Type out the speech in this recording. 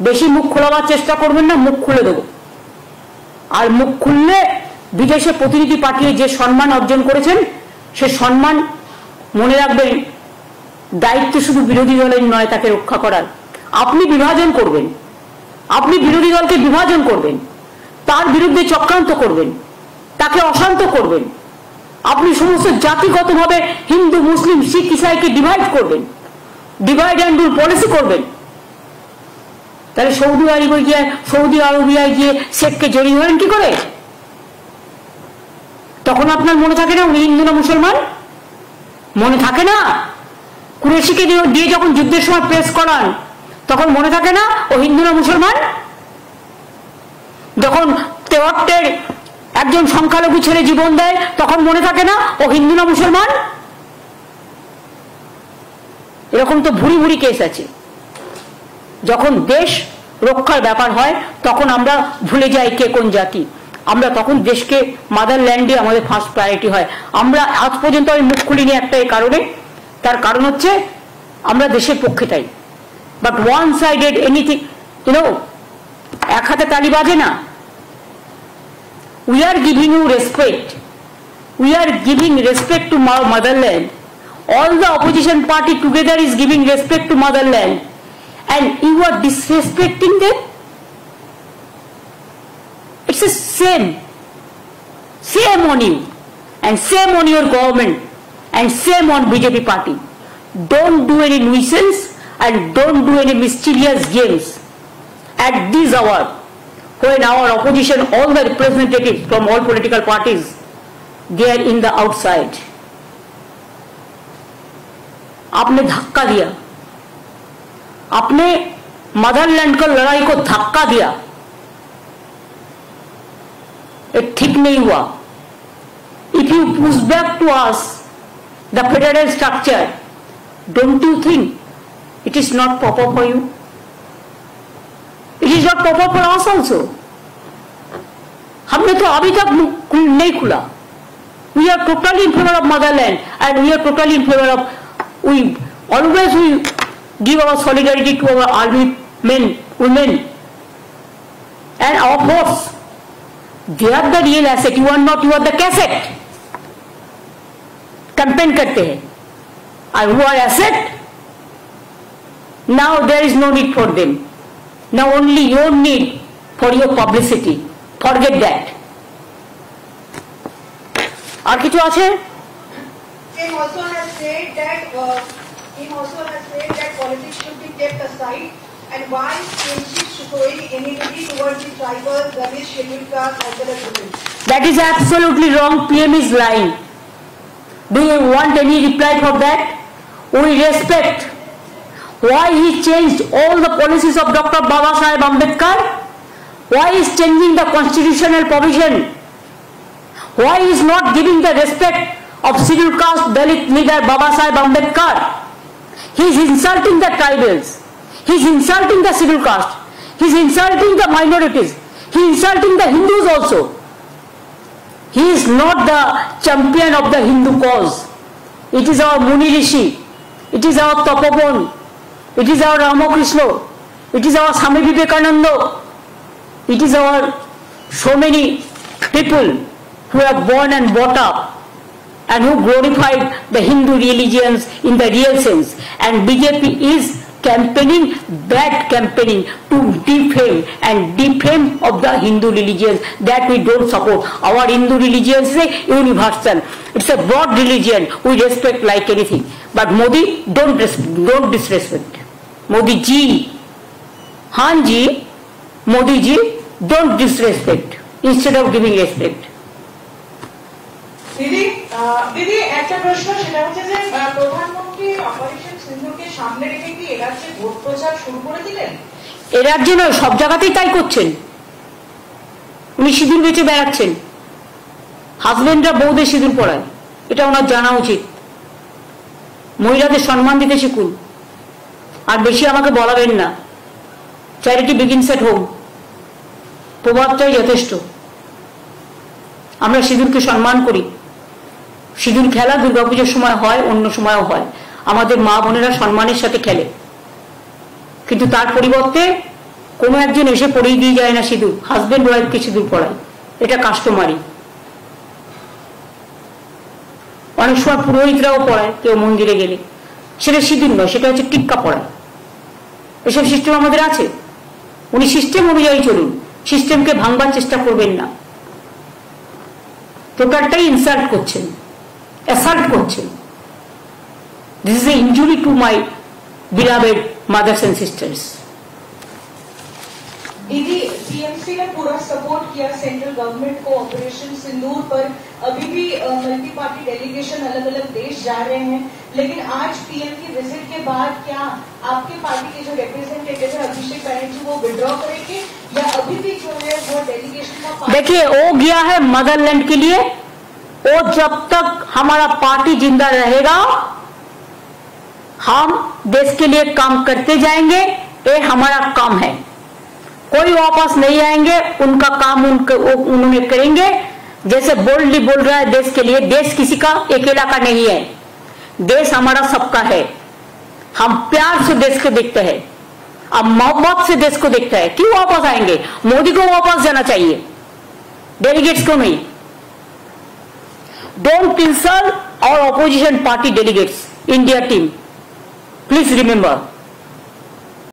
বেশি মুখ খোলাবার চেষ্টা করবেন না, মুখ খুলে দেবো। আর মুখ খুললে বিদেশে প্রতিনিধি পাঠিয়ে যে সম্মান অর্জন করেছেন সে সম্মান মনে রাখবেন, দায়িত্ব শুধু বিরোধী দলের নয় তাকে রক্ষা করার। আপনি বিভাজন করবেন, আপনি বিরোধী দলকে বিভাজন করবেন, তার বিরুদ্ধে চক্রান্ত করবেন, তাকে অশান্ত করবেন, আপনি সমস্ত জাতিগতভাবে হিন্দু মুসলিম শিখ ইসাইকে ডিভাইড করবেন, ডিভাইড অ্যান্ড রুল পলিসি করবেন। তাহলে সৌদি আরবিয়ায় গিয়ে শেখকে জড়িয়ে ধরেন কি করে? তখন আপনার মনে থাকে না উনি হিন্দু না মুসলমান? মনে থাকে না? কুরেশিকে দিয়ে যখন যুদ্ধের সময় প্রেস করান তখন মনে থাকে না ও হিন্দু না মুসলমান? যখন তেহট্টের একজন সংখ্যালঘু ছেলে জীবন দেয় তখন মনে থাকে না ও হিন্দু না মুসলমান? এরকম তো ভুরি ভুরি কেস আছে। যখন দেশ রক্ষার ব্যাপার হয় তখন আমরা ভুলে যাই কে কোন জাতি। আমরা তখন দেশকে মাদারল্যান্ডে আমাদের ফার্স্ট প্রায়োরিটি হয়। আমরা আজ পর্যন্ত আমি মুখ খুলিনি একটা এই কারণে, তার কারণ হচ্ছে আমরা দেশের পক্ষে তাই। বাট ওয়ান সাইডেড এনিথিং, এক হাতে তালি বাজে না। We are giving you respect. We are giving respect to motherland. All the opposition party together is giving respect to motherland. And you are disrespecting them? It's the same. Same on you. And same on your government. And same on BJP party. Don't do any nuisance and don't do any mischievous games. At this hour, when our opposition, all the representatives from all political parties, they are in the outside. आपने धक्का दिया, आपने Motherland को लड़ाई को धक्का दिया, ये ठीक नहीं हुआ। If you push back to us the federal structure, don't you think it is not proper for you? It is not proper for us also. हमने तो अभी तक नहीं खुला। We are totally in favor of motherland and we are totally in favor of, we always give our solidarity to our army men, women and our force. They are the real asset. You are not, you are the cassette. Campaign करते हैं and who are asset, now there is no need for them. Now only your need for your publicity. Forget that. আর কিছু আছে? Him also has said that politics should be kept aside, and why friendship showing enmity towards the tribal, Dalits, scheduled caste as well as women. That is absolutely wrong. PM is lying. Do you want any reply for that? We respect why he changed all the policies of Dr. Baba Saheb Ambedkar. Why he is changing the constitutional provision? Why he is not giving the respect of scheduled caste Dalit leader Baba Saheb Ambedkar? He is insulting the tribals. He is insulting the scheduled caste. He is insulting the minorities. He is insulting the Hindus also. He is not the champion of the Hindu cause. It is our Muni Rishi. It is our Tapobon. It is our Ramakrishna. It is our Swami Vivekananda. It is our so many people who are born and brought up and who glorified the Hindu religions in the real sense. And BJP is campaigning, bad campaigning to defame of the Hindu religions that we don't support. Our Hindu religion is universal. It's a broad religion. We respect like anything. But Modi, don't disrespect. Modi ji, Han ji, Modi ji, don't disrespect instead of giving respect. দিদি একটা প্রশ্ন, সেটা হচ্ছে যে প্রধানমন্ত্রী operation সিন্ধুকে সামনে রেখে কি এ রাজ্যে ভোট প্রচার শুরু করে দিলেন? এ রাজ্যে নয়, সব জায়গাতেই তাই করছেন। উনি সিঁদুর বেঁচে বেড়াচ্ছেন, হাজবেন্ডরা বউদের সিঁদুর পরায়, এটা ওনার জানা উচিত। মহিলাদের সম্মান দিতে শিখুন, আর বেশি আমাকে বলাবেন না। চ্যারিটি বিগিনস এট হোম, প্রভাবটাই যথেষ্ট। আমরা সিঁদুরকে সম্মান করি। সিঁদুর খেলা দুর্গাপুজোর সময় হয়, অন্য সময়ও হয়। আমাদের মা বোনেরা সম্মানের সাথে খেলে, কিন্তু তার পরিবর্তে কোনো একজন এসে পড়িয়ে দিয়ে যায় না সিঁদুর, হাজবেন্ড ওয়াইফকে সিঁদুর পড়ায়, এটা কাস্টমারি। অনেক সময় পুরোহিতরাও পড়ায় কেউ মন্দিরে গেলে, সেটা সিঁদুর নয়, সেটা হচ্ছে টিক্কা পড়ায়। এসব সিস্টেম আমাদের আছে। উনি সিস্টেম অনুযায়ী চলুন, সিস্টেমকে ভাঙবার চেষ্টা করবেন না। টোটালটাই ইনসাল্ট করছেন, অ্যাসাল্ট করছেন। This is a injury to my beloved mothers and sisters. दीदी, टीएमसी ने पूरा सपोर्ट किया सेंट्रल गवर्नमेंट को ऑपरेशन सिंदूर पर। अभी भी मल्टी पार्टी डेलीगेशन अलग अलग देश जा रहे हैं, लेकिन आज पीएम की विजिट के बाद क्या आपके पार्टी के जो रिप्रेजेंटेटिव है अभिषेक बनर्जी वो विड्रॉ करेंगे या अभी भी जो है वो डेलीगेशन का? देखिए, वो गया है मदरलैंड के लिए। वो जब तक हमारा पार्टी जिंदा रहेगा हम देश के लिए काम करते जाएंगे, ये हमारा काम है। कोई वापस नहीं आएंगे, उनका काम उन्होंने करेंगे। जैसे बोल्डली बोल रहा है देश के लिए, देश किसी का अकेला का नहीं है, देश हमारा सबका है। हम प्यार से देश को देखते हैं, अब मोहब्बत से देश को देखते हैं। क्यों वापस आएंगे? मोदी को वापस जाना चाहिए, डेलीगेट्स को नहीं। डोंट इंसल्ट और opposition party delegates, India team, please remember.